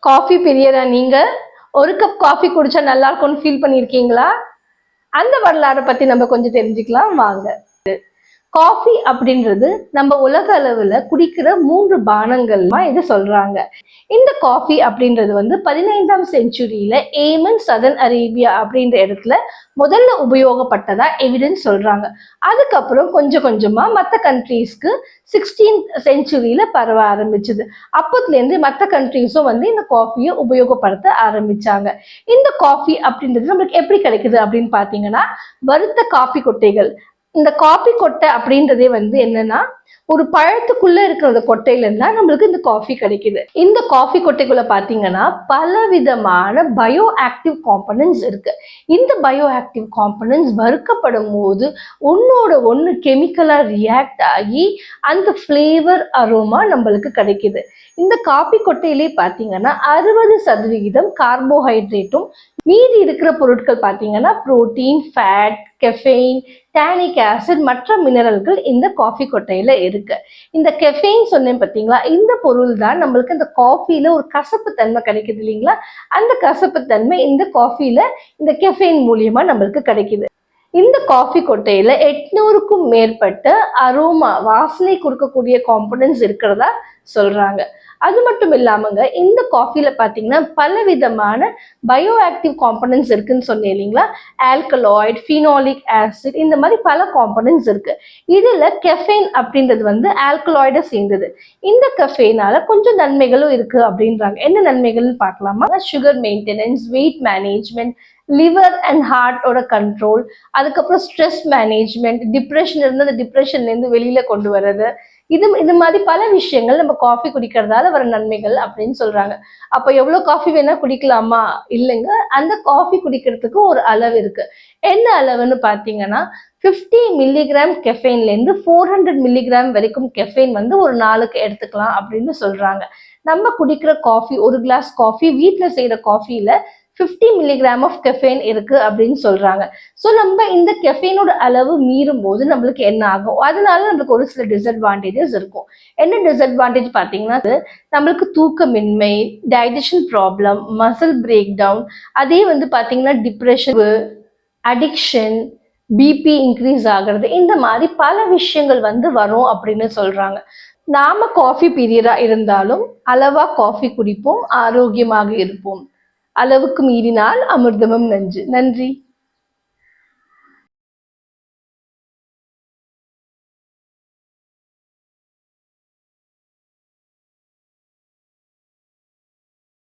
Coffee பிரியரா நீங்க? ஒரு cup coffee குடிச்சா நல்லா இருக்கும்னு ஃபீல் பண்ணியிருக்கீங்களா? அந்த வரலாற பத்தி நம்ம கொஞ்சம் தெரிஞ்சுக்கலாம் வாங்க. காஃபி அப்படின்றது நம்ம உலக அளவுல குடிக்கிற 3 பானங்கள்மா இது சொல்றாங்க. இந்த காஃபி அப்படின்றது வந்து 15ஆம் செஞ்சுரியில ஏமன் சதன் அரேபியா அப்படின்ற இடத்துல முதல்ல உபயோகப்பட்டதா எவிடன்ஸ் சொல்றாங்க. அதுக்கப்புறம் கொஞ்சம் கொஞ்சமா மற்ற கண்ட்ரீஸ்க்கு 16th செஞ்சுரியில பரவ ஆரம்பிச்சது. அப்பத்துல இருந்து மற்ற கண்ட்ரீஸும் வந்து இந்த காஃபியை உபயோகப்படுத்த ஆரம்பிச்சாங்க. இந்த காஃபி அப்படின்றது நம்மளுக்கு எப்படி கிடைக்குது அப்படின்னு பாத்தீங்கன்னா, வறுத்த காஃபி கொட்டைகள். இந்த காபி கொட்டை அப்படின்றதே வந்து என்னன்னா, ஒரு பழத்துக்குள்ள இருக்கிற அந்த கொட்டையில இருந்தா நம்மளுக்கு இந்த காஃபி கிடைக்குது. இந்த காஃபி கொட்டைக்குள்ள பாத்தீங்கன்னா பல விதமான பயோ ஆக்டிவ் காம்பனன்ட்ஸ் இருக்கு. இந்த பயோ ஆக்டிவ் காம்பனன்ட்ஸ் வறுக்கப்படும் போது ஒன்னோட ஒண்ணு கெமிக்கலா ரியாக்ட் ஆகி அந்த ஃபிளேவர் அரோமா நம்மளுக்கு கிடைக்குது. இந்த காபி கொட்டையிலே பாத்தீங்கன்னா 60% கார்போஹைட்ரேட்டும் மீதி இருக்கிற பொருட்கள் பாத்தீங்கன்னா புரோட்டீன், ஃபேட், கெஃபெயின், டானிக் ஆசிட் மற்ற மினரல்கள் இந்த காஃபி கொட்டையில இருக்கு. இந்த கெஃபெயின் சொன்னேன் பார்த்தீங்களா, இந்த பொருள் தான் நம்மளுக்கு இந்த காஃபில ஒரு கசப்பு தன்மை கிடைக்குது இல்லைங்களா, அந்த கசப்பு தன்மை இந்த காஃபில இந்த கெஃபெயின் மூலியமா நம்மளுக்கு கிடைக்குது. இந்த காஃபி கொட்டையில 800க்கும் மேற்பட்ட அரோமா வாசனை கொடுக்கக்கூடிய காம்பனன்ட்ஸ் இருக்கிறதா சொல்றாங்க. அது மட்டும் இல்லாமங்க இந்த காஃபில பாத்தீங்கன்னா பல விதமான பயோ ஆக்டிவ் காம்பனன்ட்ஸ் இருக்குன்னு சொன்னேன் இல்லைங்களா, ஆல்கலாய்ட், ஃபீனாலிக் ஆசிட், இந்த மாதிரி பல காம்பனன்ட்ஸ் இருக்கு. இதுல கெஃபைன் அப்படின்றது வந்து ஆல்கலாய்டை சேர்ந்தது. இந்த கெஃபைனால கொஞ்சம் நன்மைகளும் இருக்கு அப்படின்றாங்க. என்ன நன்மைகள்னு பார்க்கலாமா? Sugar maintenance, weight management, liver and ஹார்ட்டோட கண்ட்ரோல், அதுக்கப்புறம் ஸ்ட்ரெஸ் மேனேஜ்மெண்ட், டிப்ரெஷன் இருந்து அந்த டிப்ரெஷன்ல இருந்து வெளியில கொண்டு வர்றது, இது மாதிரி பல விஷயங்கள் நம்ம காஃபி குடிக்கிறதால வர நன்மைகள் அப்படின்னு சொல்றாங்க. அப்ப எவ்வளவு காஃபி வேணா குடிக்கலாமா? இல்லைங்க, அந்த காஃபி குடிக்கிறதுக்கு ஒரு அளவு இருக்கு. என்ன அளவுன்னு பாத்தீங்கன்னா 50 மில்லிகிராம் கெஃபைன்ல இருந்து 400 மில்லிகிராம் வரைக்கும் கெஃபைன் வந்து ஒரு நாளுக்கு எடுத்துக்கலாம் அப்படின்னு சொல்றாங்க. நம்ம குடிக்கிற காஃபி, ஒரு கிளாஸ் காஃபி, வீட்டுல செய்யற காஃபில 50 மில்லிகிராம் ஆஃப் கெஃபைன் இருக்கு அப்படின்னு சொல்றாங்க. ஸோ நம்ம இந்த கெஃபைனோட அளவு மீறும் போது நம்மளுக்கு என்ன ஆகும்? அதனால நம்மளுக்கு ஒரு சில டிஸ்அட்வான்டேஜஸ் இருக்கும். என்ன டிஸ்அட்வான்டேஜ் பார்த்தீங்கன்னா, நம்மளுக்கு தூக்கமின்மை, digestion problem, muscle break down, அதே வந்து பார்த்தீங்கன்னா டிப்ரெஷன், அடிக்ஷன், பிபி இன்க்ரீஸ் ஆகிறது, இந்த மாதிரி பல விஷயங்கள் வந்து வரும் அப்படின்னு சொல்றாங்க. நாம காஃபி பிரியரா இருந்தாலும் அளவா காஃபி குடிப்போம், ஆரோக்கியமாக இருப்போம். அளவுக்கு மீறினால் அமிர்தமும் நஞ்சு. நன்றி.